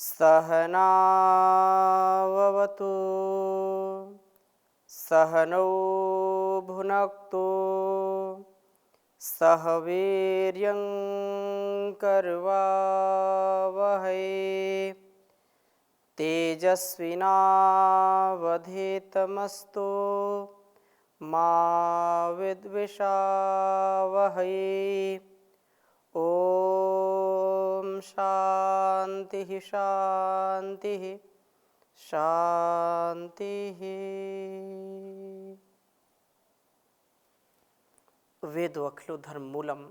सहनाववतु सहनौ भुनक्तु सह वीर्यं करवावहै तेजस्विनावधीतमस्तु मा विद्विषावहै। ओम शांति शांति शांति। वेद अखिलो धर्म मूलम।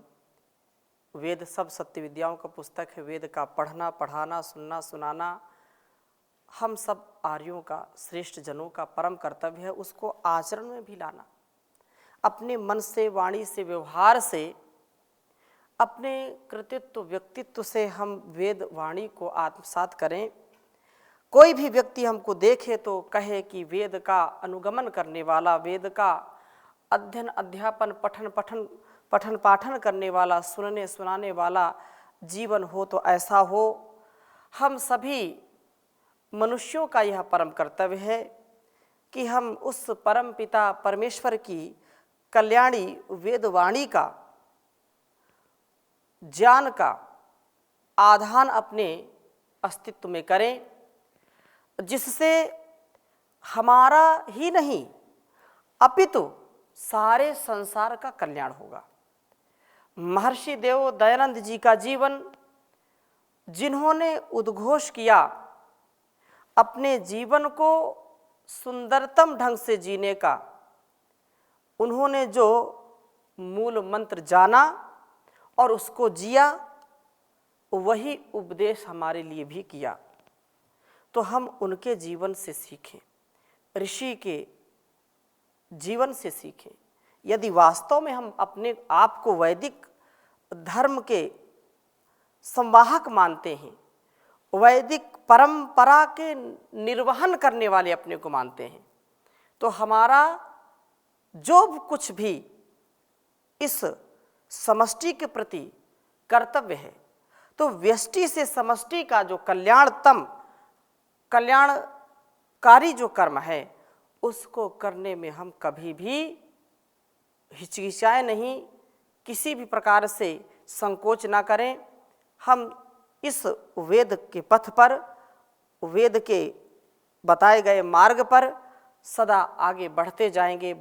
वेद सब सत्य विद्याओं का पुस्तक है। वेद का पढ़ना, पढ़ाना, सुनना, सुनाना हम सब आर्यों का, श्रेष्ठ जनों का परम कर्तव्य है। उसको आचरण में भी लाना, अपने मन से, वाणी से, व्यवहार से, अपने कृतित्व, व्यक्तित्व से हम वेद वाणी को आत्मसात करें। कोई भी व्यक्ति हमको देखे तो कहे कि वेद का अनुगमन करने वाला, वेद का अध्ययन, अध्यापन, पठन पाठन करने वाला, सुनने सुनाने वाला जीवन हो तो ऐसा हो। हम सभी मनुष्यों का यह परम कर्तव्य है कि हम उस परम पिता परमेश्वर की कल्याणी वेदवाणी का, ज्ञान का आधान अपने अस्तित्व में करें, जिससे हमारा ही नहीं अपितु सारे संसार का कल्याण होगा। महर्षि देव दयानंद जी का जीवन, जिन्होंने उद्घोष किया अपने जीवन को सुंदरतम ढंग से जीने का, उन्होंने जो मूल मंत्र जाना और उसको जिया, वही उपदेश हमारे लिए भी किया। तो हम उनके जीवन से सीखें, ऋषि के जीवन से सीखें। यदि वास्तव में हम अपने आप को वैदिक धर्म के संवाहक मानते हैं, वैदिक परंपरा के निर्वहन करने वाले अपने को मानते हैं, तो हमारा जो कुछ भी इस समष्टि के प्रति कर्तव्य है, तो व्यष्टि से समष्टि का जो कल्याणकारी जो कर्म है, उसको करने में हम कभी भी हिचकिचाए नहीं, किसी भी प्रकार से संकोच ना करें। हम इस वेद के पथ पर, वेद के बताए गए मार्ग पर सदा आगे बढ़ते जाएंगे।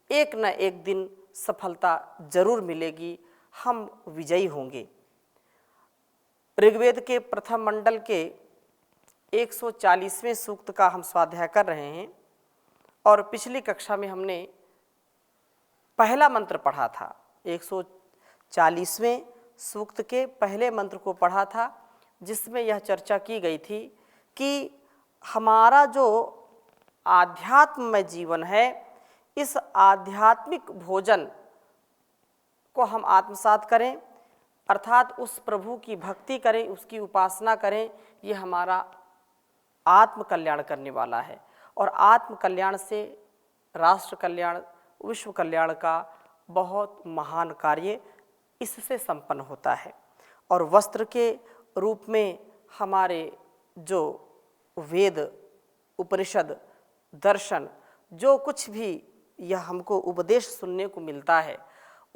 एक न एक दिन सफलता जरूर मिलेगी, हम विजयी होंगे। ऋग्वेद के प्रथम मंडल के 140वें सूक्त का हम स्वाध्याय कर रहे हैं और पिछली कक्षा में हमने पहला मंत्र पढ़ा था। 140वें सूक्त के पहले मंत्र को पढ़ा था, जिसमें यह चर्चा की गई थी कि हमारा जो आध्यात्ममय जीवन है, इस आध्यात्मिक भोजन को हम आत्मसात करें, अर्थात उस प्रभु की भक्ति करें, उसकी उपासना करें। ये हमारा आत्म कल्याण करने वाला है और आत्म कल्याण से राष्ट्र कल्याण, विश्व कल्याण का बहुत महान कार्य इससे संपन्न होता है। और वस्त्र के रूप में हमारे जो वेद, उपनिषद, दर्शन, जो कुछ भी यह हमको उपदेश सुनने को मिलता है,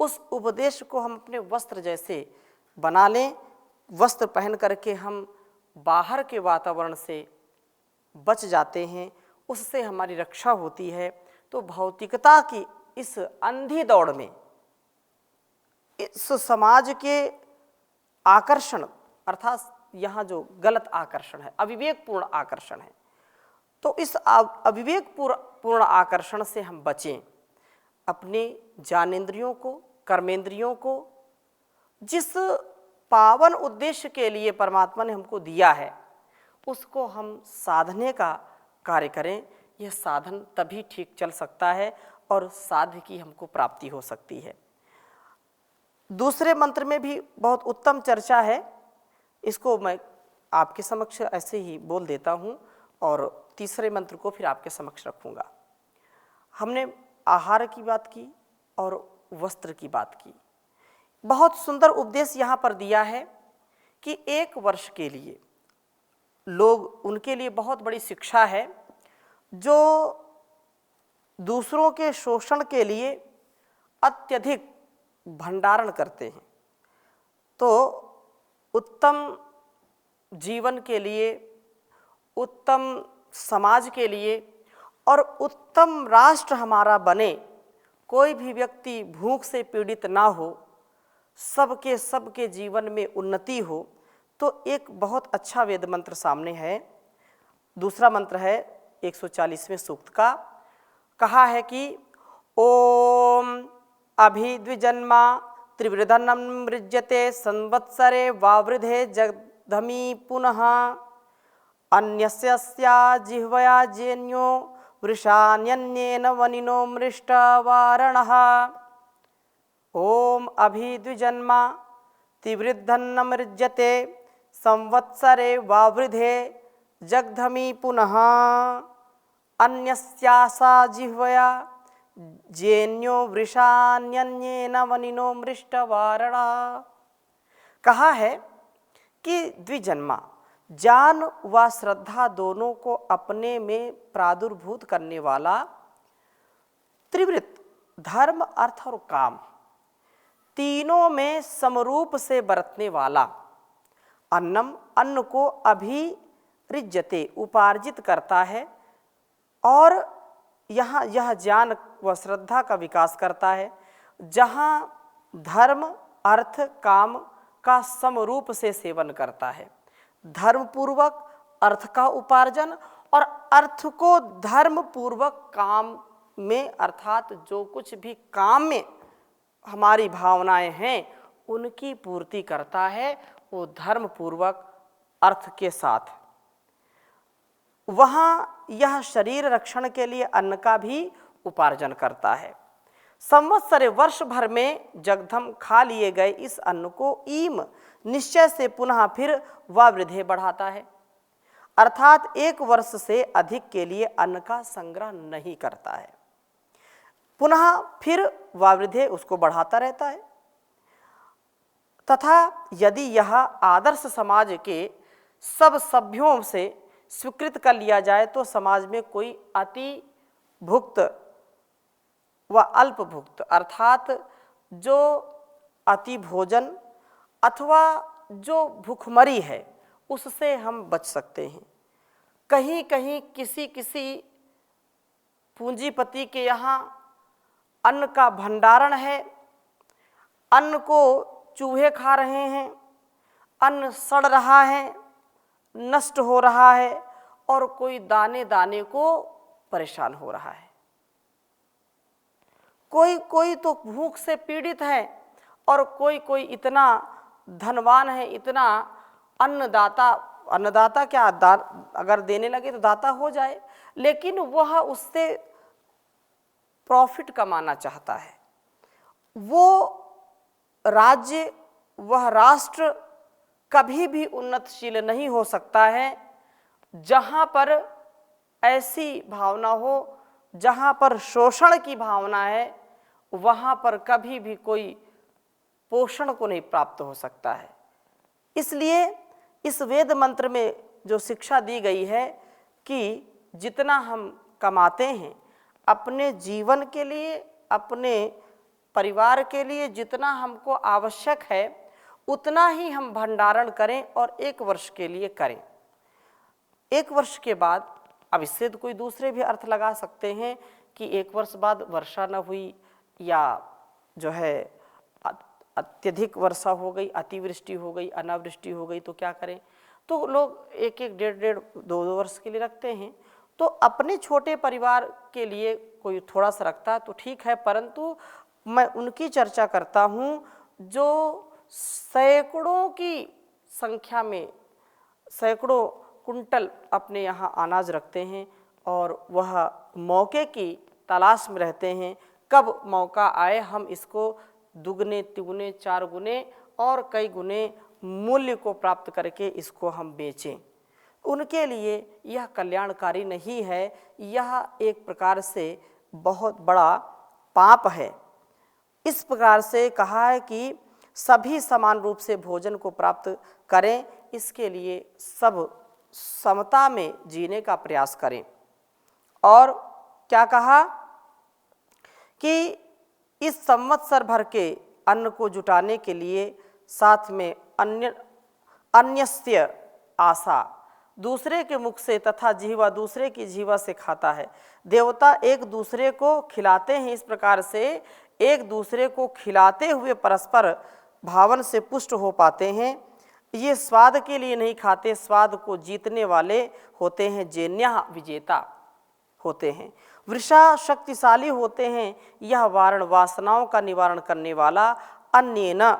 उस उपदेश को हम अपने वस्त्र जैसे बना लें। वस्त्र पहन करके हम बाहर के वातावरण से बच जाते हैं, उससे हमारी रक्षा होती है। तो भौतिकता की इस अंधी दौड़ में, इस समाज के आकर्षण, अर्थात यहाँ जो गलत आकर्षण है, अविवेकपूर्ण आकर्षण है, तो इस अविवेकपूर्ण आकर्षण से हम बचें। अपने ज्ञानेंद्रियों को, कर्मेंद्रियों को जिस पावन उद्देश्य के लिए परमात्मा ने हमको दिया है, उसको हम साधने का कार्य करें। यह साधन तभी ठीक चल सकता है और साध्य की हमको प्राप्ति हो सकती है। दूसरे मंत्र में भी बहुत उत्तम चर्चा है, इसको मैं आपके समक्ष ऐसे ही बोल देता हूँ और तीसरे मंत्र को फिर आपके समक्ष रखूँगा। हमने आहार की बात की और वस्त्र की बात की। बहुत सुंदर उपदेश यहाँ पर दिया है कि 1 वर्ष के लिए लोग, उनके लिए बहुत बड़ी शिक्षा है जो दूसरों के शोषण के लिए अत्यधिक भंडारण करते हैं। तो उत्तम जीवन के लिए, उत्तम समाज के लिए और उत्तम राष्ट्र हमारा बने, कोई भी व्यक्ति भूख से पीड़ित ना हो, सबके जीवन में उन्नति हो, तो एक बहुत अच्छा वेद मंत्र सामने है। दूसरा मंत्र है 140वें सूक्त का। कहा है कि ओम अभिद्विजन्मा त्रिवृधन्नं मृज्यते संवत्सरे वावृधे जगधमी पुनः अन्यस्या जिह्वया जेन्यो वृषान्यन्येन वनिनो मृष्टवारणः। ओम अभिद्विजन्मा त्रिवृधन्नं मृज्यते संवत्सरे वावृधे जगधमी पुनः अन्यस्या जिह्वया जेन्यो वृषान्यन्येन वनिनो मृष्टवारणा। कहा है कि द्विजन्मा, ज्ञान व श्रद्धा दोनों को अपने में प्रादुर्भूत करने वाला, त्रिवृत धर्म अर्थ और काम तीनों में समरूप से बरतने वाला, अन्नम अन्न को अभिरिज्यते उपार्जित करता है और यहाँ यह ज्ञान व श्रद्धा का विकास करता है, जहाँ धर्म अर्थ काम का समरूप से सेवन करता है। धर्म पूर्वक अर्थ का उपार्जन और अर्थ को धर्म पूर्वक काम में, अर्थात जो कुछ भी काम में हमारी भावनाएं हैं उनकी पूर्ति करता है, वो धर्म पूर्वक अर्थ के साथ। वहाँ यह शरीर रक्षण के लिए अन्न का भी उपार्जन करता है। संवत्सरे वर्ष भर में जगधम खा लिए गए इस अन्न को ईम निश्चय से पुनः फिर वावृद्धि बढ़ाता है, अर्थात एक वर्ष से अधिक के लिए अन्न का संग्रह नहीं करता है, पुनः फिर वावृद्धि उसको बढ़ाता रहता है। तथा यदि यह आदर्श समाज के सब सभ्यों से स्वीकृत कर लिया जाए तो समाज में कोई अति भुक्त व अल्प भुक्त, अर्थात जो अति भोजन अथवा जो भूखमरी है उससे हम बच सकते हैं। कहीं कहीं किसी किसी पूंजीपति के यहाँ अन्न का भंडारण है, अन्न को चूहे खा रहे हैं, अन्न सड़ रहा है, नष्ट हो रहा है और कोई दाने दाने को परेशान हो रहा है। कोई तो भूख से पीड़ित है और कोई इतना धनवान है, इतना अन्नदाता क्या अगर देने लगे तो दाता हो जाए, लेकिन वह उससे प्रॉफिट कमाना चाहता है। वो राज्य, वह राष्ट्र कभी भी उन्नतशील नहीं हो सकता है जहाँ पर ऐसी भावना हो, जहाँ पर शोषण की भावना है, वहाँ पर कभी भी कोई पोषण को नहीं प्राप्त हो सकता है। इसलिए इस वेद मंत्र में जो शिक्षा दी गई है कि जितना हम कमाते हैं अपने जीवन के लिए, अपने परिवार के लिए, जितना हमको आवश्यक है उतना ही हम भंडारण करें और एक वर्ष के लिए करें। एक वर्ष के बाद, अब इससे तो कोई दूसरे भी अर्थ लगा सकते हैं कि एक वर्ष बाद वर्षा न हुई या जो है अत्यधिक वर्षा हो गई, अतिवृष्टि हो गई, अनावृष्टि हो गई तो क्या करें। तो लोग एक एक डेढ़ दो वर्ष के लिए रखते हैं। तो अपने छोटे परिवार के लिए कोई थोड़ा सा रखता है तो ठीक है, परंतु मैं उनकी चर्चा करता हूँ जो सैकड़ों की संख्या में, सैकड़ों कुंटल अपने यहाँ अनाज रखते हैं और वह मौके की तलाश में रहते हैं, कब मौका आए हम इसको दुगने तिगुने चार गुने और कई गुने मूल्य को प्राप्त करके इसको हम बेचें। उनके लिए यह कल्याणकारी नहीं है, यह एक प्रकार से बहुत बड़ा पाप है। इस प्रकार से कहा है कि सभी समान रूप से भोजन को प्राप्त करें, इसके लिए सब समता में जीने का प्रयास करें। और क्या कहा कि इस संवत्सर भर के अन्न को जुटाने के लिए साथ में अन्यस्य आशा, दूसरे के मुख से तथा जीवा दूसरे की जीवा से खाता है। देवता एक दूसरे को खिलाते हैं, इस प्रकार से एक दूसरे को खिलाते हुए परस्पर भावन से पुष्ट हो पाते हैं। ये स्वाद के लिए नहीं खाते, स्वाद को जीतने वाले होते हैं, जेन्यः विजेता होते हैं। वृषा शक्तिशाली होते हैं, यह वारण वासनाओं का निवारण करने वाला। अन्येन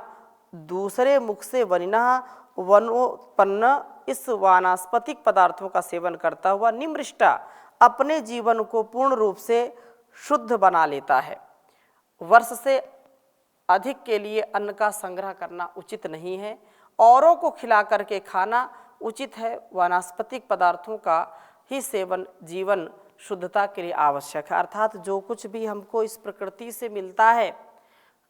दूसरे मुख से वनिनः वनोत्पन्न, इस वानस्पतिक पदार्थों का सेवन करता हुआ निमृष्टा अपने जीवन को पूर्ण रूप से शुद्ध बना लेता है। वर्ष से अधिक के लिए अन्न का संग्रह करना उचित नहीं है, औरों को खिला करके खाना उचित है। वानस्पतिक पदार्थों का ही सेवन जीवन शुद्धता के लिए आवश्यक है। अर्थात जो कुछ भी हमको इस प्रकृति से मिलता है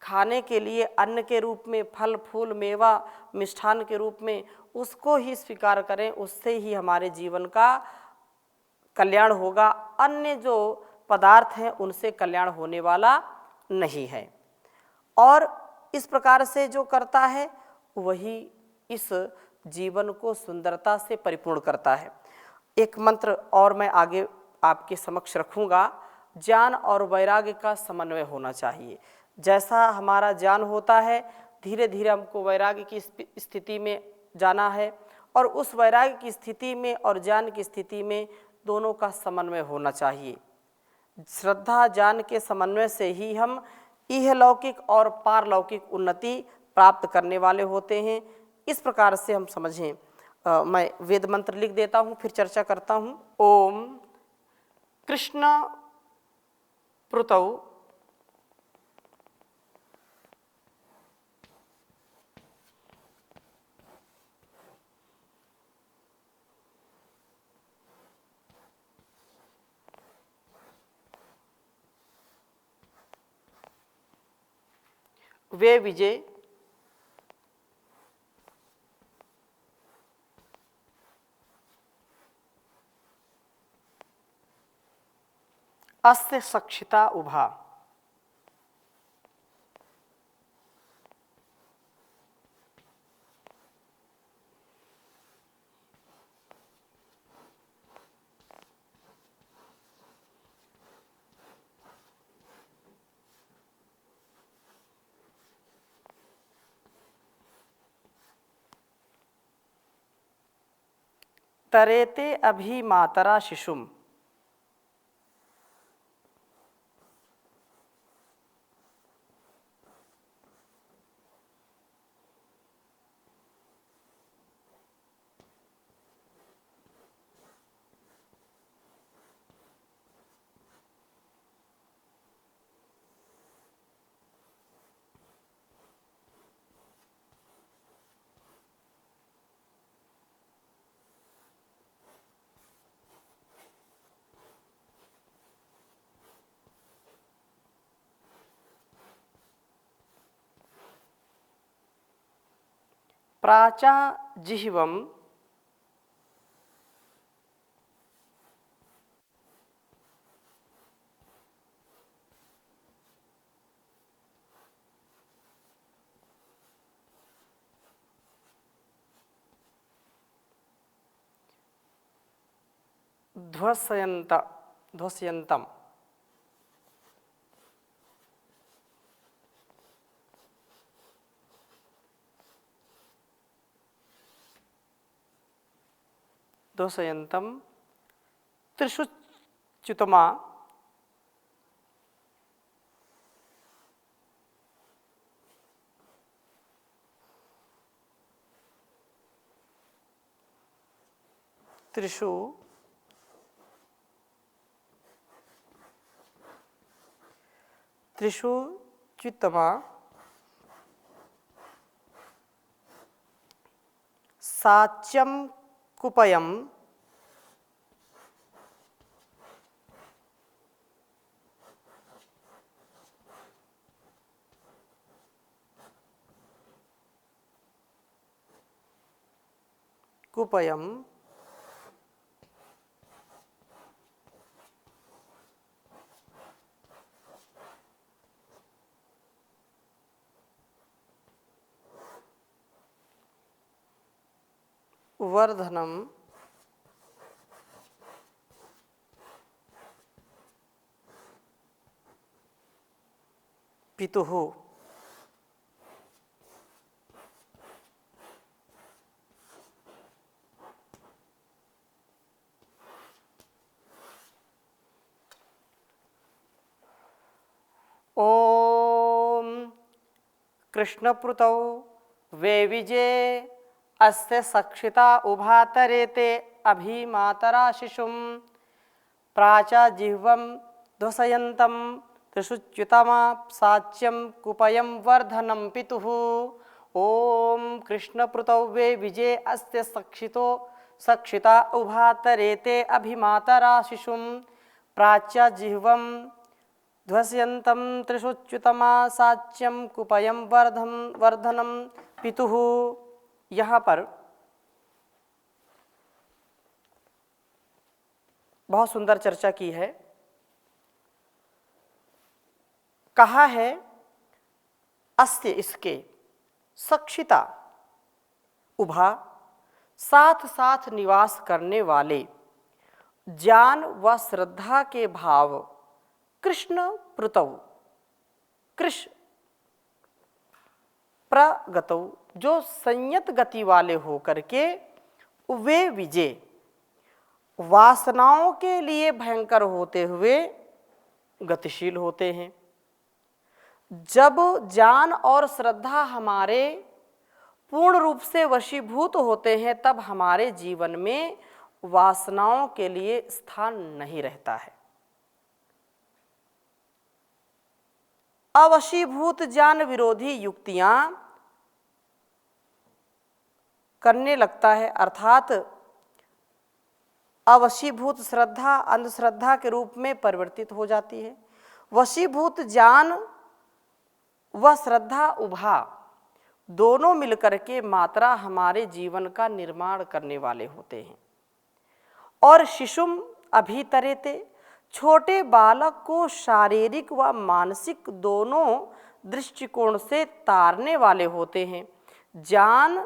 खाने के लिए अन्न के रूप में, फल फूल मेवा मिष्ठान के रूप में, उसको ही स्वीकार करें, उससे ही हमारे जीवन का कल्याण होगा। अन्य जो पदार्थ हैं उनसे कल्याण होने वाला नहीं है। और इस प्रकार से जो करता है वही इस जीवन को सुंदरता से परिपूर्ण करता है। एक मंत्र और मैं आगे आपके समक्ष रखूँगा। ज्ञान और वैराग्य का समन्वय होना चाहिए। जैसा हमारा ज्ञान होता है, धीरे धीरे हमको वैराग्य की स्थिति में जाना है, और उस वैराग्य की स्थिति में और ज्ञान की स्थिति में दोनों का समन्वय होना चाहिए। श्रद्धा ज्ञान के समन्वय से ही हम इहलौकिक और पारलौकिक उन्नति प्राप्त करने वाले होते हैं। इस प्रकार से हम समझें। मैं वेद मंत्र लिख देता हूँ, फिर चर्चा करता हूँ। ओम कृष्ण प्रुतौ वे विजय अस्य सक्षिता उभा। तरेते अभि मातरा शिशुम। प्राचा जिह्वम ध्वस्यन्तम। ध्वसयन्तम त्रिषुच्युतमा त्रिषु त्रिषुच्युतमा साच्यम कुपयम कुपयम वर्धनम पितुः। ओम कृष्णप्रुतौ वेविजे अस्य सक्षिता उभातरेते अभिमातरा शिशुं प्राचा जिह्वं ध्वसयन्तं त्रिषुच्युतमा साच्यं कुपयं वर्धनं पितुः। ओम कृष्णप्रुतौ वेविजे अस्य सक्षिता उभातरेते अभिमातरा शिशुं प्राच्या जिह्वं ध्वस्यन्तं त्रिषुच्युतमा साच्यं कुपयं वर्धनम पितुः। यहाँ पर बहुत सुंदर चर्चा की है। कहा है अस्य इसके सक्षिता उभा साथ साथ निवास करने वाले ज्ञान व श्रद्धा के भाव कृष्ण प्रुतौ कृष्ण प्रगतौ जो संयत गति वाले होकर के वे विजय वासनाओं के लिए भयंकर होते हुए गतिशील होते हैं। जब ज्ञान और श्रद्धा हमारे पूर्ण रूप से वशीभूत होते हैं तब हमारे जीवन में वासनाओं के लिए स्थान नहीं रहता है। अवशीभूत ज्ञान विरोधी युक्तियां करने लगता है, अर्थात अवशीभूत श्रद्धा अंधश्रद्धा के रूप में परिवर्तित हो जाती है। वशीभूत ज्ञान व श्रद्धा उभा दोनों मिलकर के मात्रा हमारे जीवन का निर्माण करने वाले होते हैं। और शिशुम अभितरेते छोटे बालक को शारीरिक व मानसिक दोनों दृष्टिकोण से तारने वाले होते हैं। ज्ञान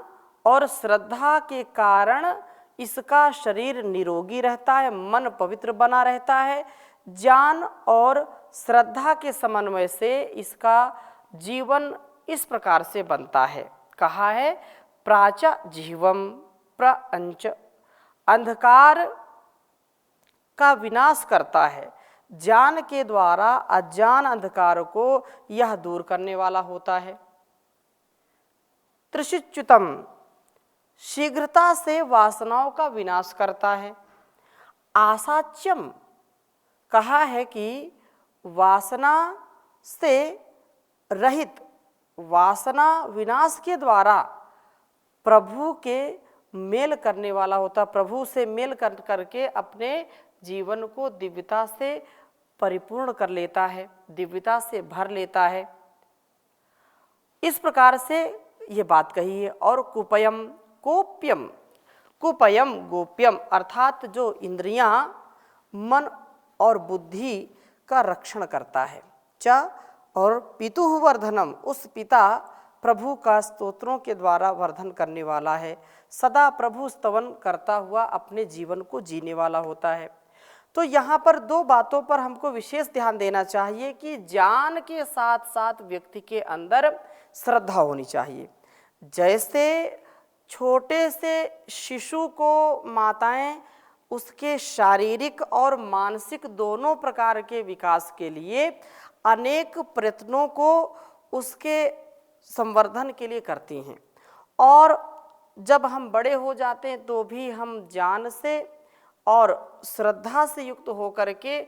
और श्रद्धा के कारण इसका शरीर निरोगी रहता है, मन पवित्र बना रहता है। ज्ञान और श्रद्धा के समन्वय से इसका जीवन इस प्रकार से बनता है। कहा है प्राचा जीवम प्रअंच अंधकार का विनाश करता है। ज्ञान के द्वारा अज्ञान अंधकार को यह दूर करने वाला होता है। त्रिशुच्युतम शीघ्रता से वासनाओं का विनाश करता है। आसाच्यम कहा है कि वासना से रहित वासना विनाश के द्वारा प्रभु के मेल करने वाला होता, प्रभु से मेल करके अपने जीवन को दिव्यता से परिपूर्ण कर लेता है, दिव्यता से भर लेता है। इस प्रकार से ये बात कही है। और कुपयम गोप्यम, कुपयम गोप्यम अर्थात जो इंद्रियां मन और बुद्धि का रक्षण करता है। च और पितुः वर्धनम उस पिता प्रभु का स्तोत्रों के द्वारा वर्धन करने वाला है। सदा प्रभु स्तवन करता हुआ अपने जीवन को जीने वाला होता है। तो यहाँ पर दो बातों पर हमको विशेष ध्यान देना चाहिए कि ज्ञान के साथ साथ व्यक्ति के अंदर श्रद्धा होनी चाहिए। जैसे छोटे से शिशु को माताएं उसके शारीरिक और मानसिक दोनों प्रकार के विकास के लिए अनेक प्रयत्नों को उसके संवर्धन के लिए करती हैं, और जब हम बड़े हो जाते हैं तो भी हम ज्ञान से और श्रद्धा से युक्त होकर के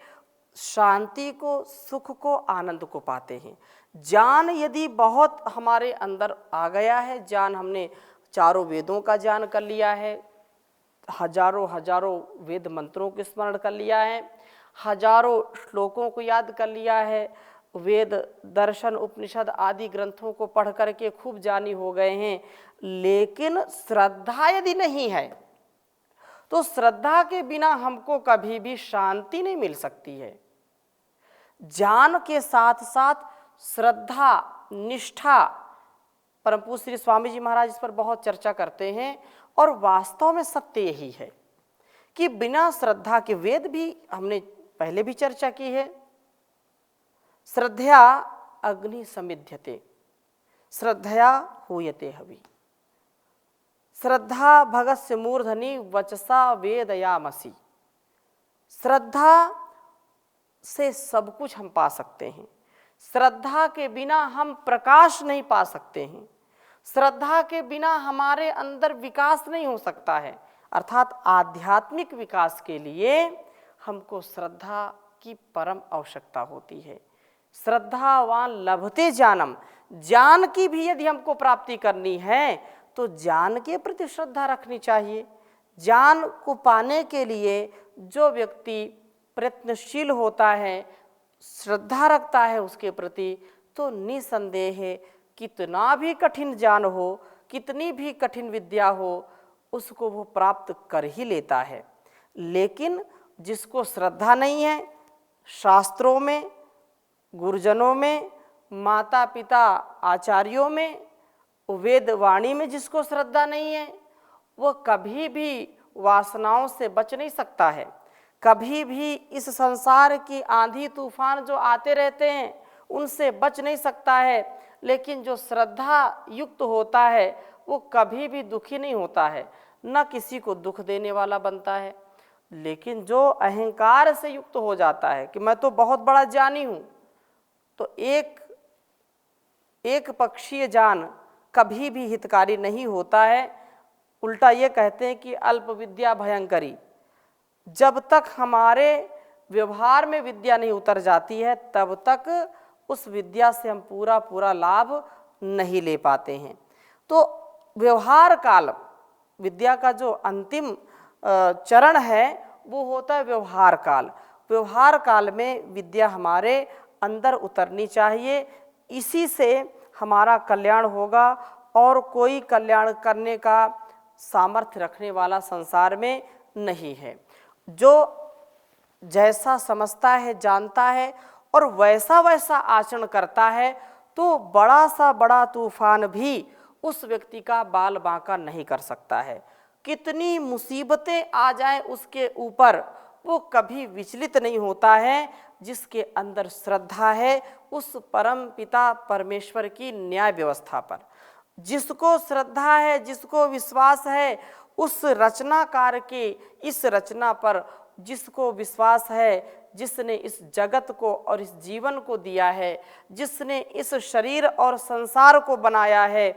शांति को, सुख को, आनंद को पाते हैं। ज्ञान यदि बहुत हमारे अंदर आ गया है, ज्ञान हमने चारों वेदों का ज्ञान कर लिया है, हजारों वेद मंत्रों के स्मरण कर लिया है, हजारों श्लोकों को याद कर लिया है, वेद दर्शन उपनिषद आदि ग्रंथों को पढ़ करके खूब जानी हो गए हैं, लेकिन श्रद्धा यदि नहीं है तो श्रद्धा के बिना हमको कभी भी शांति नहीं मिल सकती है। ज्ञान के साथ साथ श्रद्धा, निष्ठा, परम पूज्य श्री स्वामी जी महाराज इस पर बहुत चर्चा करते हैं। और वास्तव में सत्य यही है कि बिना श्रद्धा के, वेद भी हमने पहले भी चर्चा की है, श्रद्धया अग्नि समिध्यते, श्रद्धया हूयते हवि, श्रद्धा भगस्य मूर्धनि वचसा वेदयामसि। श्रद्धा से सब कुछ हम पा सकते हैं। श्रद्धा के बिना हम प्रकाश नहीं पा सकते हैं। श्रद्धा के बिना हमारे अंदर विकास नहीं हो सकता है। अर्थात आध्यात्मिक विकास के लिए हमको श्रद्धा की परम आवश्यकता होती है। श्रद्धावान लभते जानम, ज्ञान की भी यदि हमको प्राप्ति करनी है तो ज्ञान के प्रति श्रद्धा रखनी चाहिए। ज्ञान को पाने के लिए जो व्यक्ति प्रयत्नशील होता है, श्रद्धा रखता है उसके प्रति, तो निसंदेह है कितना भी कठिन ज्ञान हो, कितनी भी कठिन विद्या हो, उसको वो प्राप्त कर ही लेता है। लेकिन जिसको श्रद्धा नहीं है, शास्त्रों में, गुरुजनों में, माता पिता आचार्यों में, वेद वाणी में जिसको श्रद्धा नहीं है, वो कभी भी वासनाओं से बच नहीं सकता है। कभी भी इस संसार की आंधी तूफान जो आते रहते हैं उनसे बच नहीं सकता है। लेकिन जो श्रद्धा युक्त होता है वो कभी भी दुखी नहीं होता है, न किसी को दुख देने वाला बनता है। लेकिन जो अहंकार से युक्त हो जाता है कि मैं तो बहुत बड़ा ज्ञानी हूँ, तो एक पक्षीय ज्ञान कभी भी हितकारी नहीं होता है। उल्टा ये कहते हैं कि अल्प विद्या भयंकरी। जब तक हमारे व्यवहार में विद्या नहीं उतर जाती है तब तक उस विद्या से हम पूरा लाभ नहीं ले पाते हैं। तो व्यवहार काल, विद्या का जो अंतिम चरण है वो होता है व्यवहार काल। व्यवहार काल में विद्या हमारे अंदर उतरनी चाहिए। इसी से हमारा कल्याण होगा और कोई कल्याण करने का सामर्थ्य रखने वाला संसार में नहीं है। जो जैसा समझता है, जानता है और वैसा वैसा आचरण करता है, तो बड़ा सा बड़ा तूफान भी उस व्यक्ति का बाल बांका नहीं कर सकता है। कितनी मुसीबतें आ जाएं उसके ऊपर, वो कभी विचलित नहीं होता है। जिसके अंदर श्रद्धा है उस परम पिता परमेश्वर की न्याय व्यवस्था पर, जिसको श्रद्धा है, जिसको विश्वास है उस रचनाकार के इस रचना पर, जिसको विश्वास है जिसने इस जगत को और इस जीवन को दिया है, जिसने इस शरीर और संसार को बनाया है,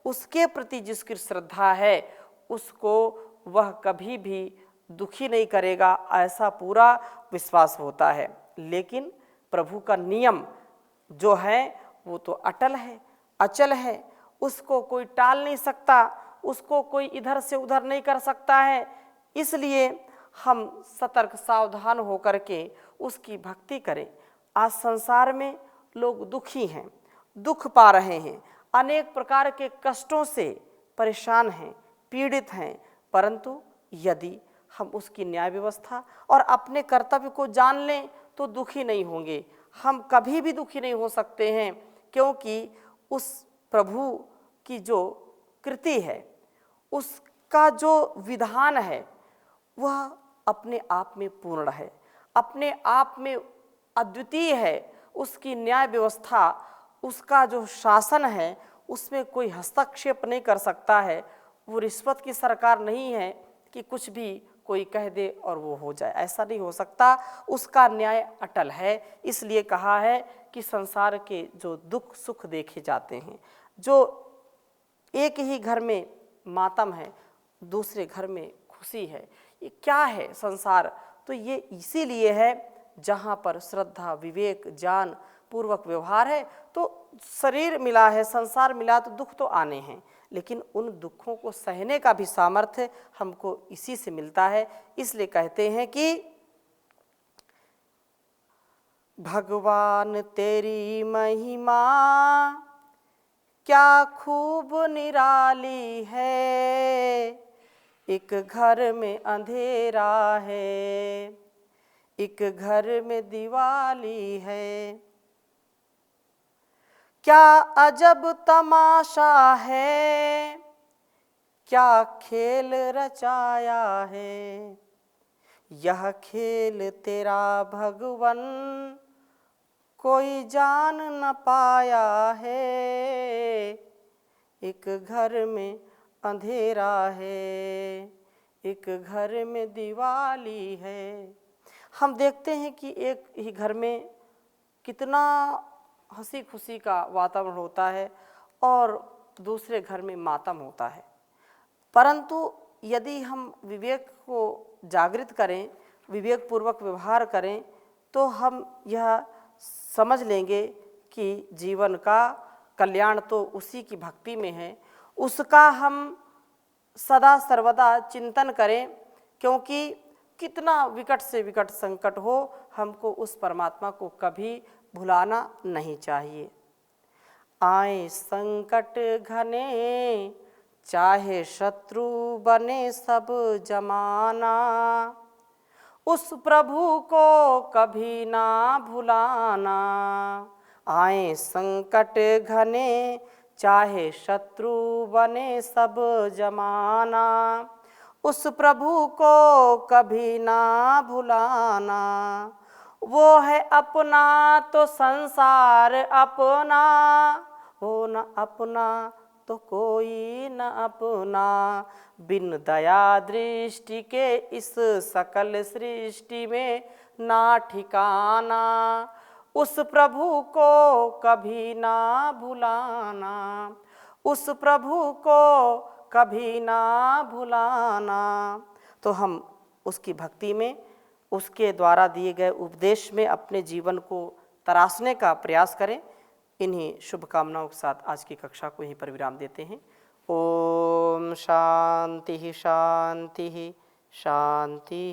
उसके प्रति जिसकी श्रद्धा है उसको वह कभी भी दुखी नहीं करेगा, ऐसा पूरा विश्वास होता है। लेकिन प्रभु का नियम जो है वो तो अटल है, अचल है, उसको कोई टाल नहीं सकता, उसको कोई इधर से उधर नहीं कर सकता है। इसलिए हम सतर्क सावधान होकर के उसकी भक्ति करें। आज संसार में लोग दुखी हैं, दुख पा रहे हैं, अनेक प्रकार के कष्टों से परेशान हैं, पीड़ित हैं, परंतु यदि हम उसकी न्याय व्यवस्था और अपने कर्तव्य को जान लें तो दुखी नहीं होंगे। हम कभी भी दुखी नहीं हो सकते हैं, क्योंकि उस प्रभु की जो कृति है, उसका जो विधान है वह अपने आप में पूर्ण है, अपने आप में अद्वितीय है। उसकी न्याय व्यवस्था, उसका जो शासन है उसमें कोई हस्तक्षेप नहीं कर सकता है। वो रिश्वत की सरकार नहीं है कि कुछ भी कोई कह दे और वो हो जाए, ऐसा नहीं हो सकता। उसका न्याय अटल है। इसलिए कहा है कि संसार के जो दुख सुख देखे जाते हैं, जो एक ही घर में मातम है, दूसरे घर में खुशी है, ये क्या है संसार? तो ये इसीलिए है जहाँ पर श्रद्धा, विवेक, ज्ञान पूर्वक व्यवहार है। तो शरीर मिला है, संसार मिला, तो दुख तो आने हैं, लेकिन उन दुखों को सहने का भी सामर्थ्य हमको इसी से मिलता है। इसलिए कहते हैं कि भगवान तेरी महिमा क्या खूब निराली है, एक घर में अंधेरा है, एक घर में दिवाली है। क्या अजब तमाशा है, क्या खेल रचाया है, यह खेल तेरा भगवन कोई जान न पाया है। एक घर में अंधेरा है, एक घर में दिवाली है। हम देखते हैं कि एक ही घर में कितना हंसी खुशी का वातावरण होता है और दूसरे घर में मातम होता है। परंतु यदि हम विवेक को जागृत करें, विवेक पूर्वक व्यवहार करें, तो हम यह समझ लेंगे कि जीवन का कल्याण तो उसी की भक्ति में है। उसका हम सदा सर्वदा चिंतन करें, क्योंकि कितना विकट से विकट संकट हो, हमको उस परमात्मा को कभी भुलाना नहीं चाहिए। आए संकट घने, चाहे शत्रु बने सब जमाना, उस प्रभु को कभी ना भुलाना। आए संकट घने, चाहे शत्रु बने सब जमाना, उस प्रभु को कभी ना भुलाना। वो है अपना तो संसार अपना, हो न अपना तो कोई न अपना। बिन दया दृष्टि के इस सकल सृष्टि में ना ठिकाना, उस प्रभु को कभी ना भुलाना, उस प्रभु को कभी ना भुलाना। तो हम उसकी भक्ति में, उसके द्वारा दिए गए उपदेश में अपने जीवन को तराशने का प्रयास करें। इन्हीं शुभकामनाओं के साथ आज की कक्षा को यहीं पर विराम देते हैं। ओम शांति शांति शांति।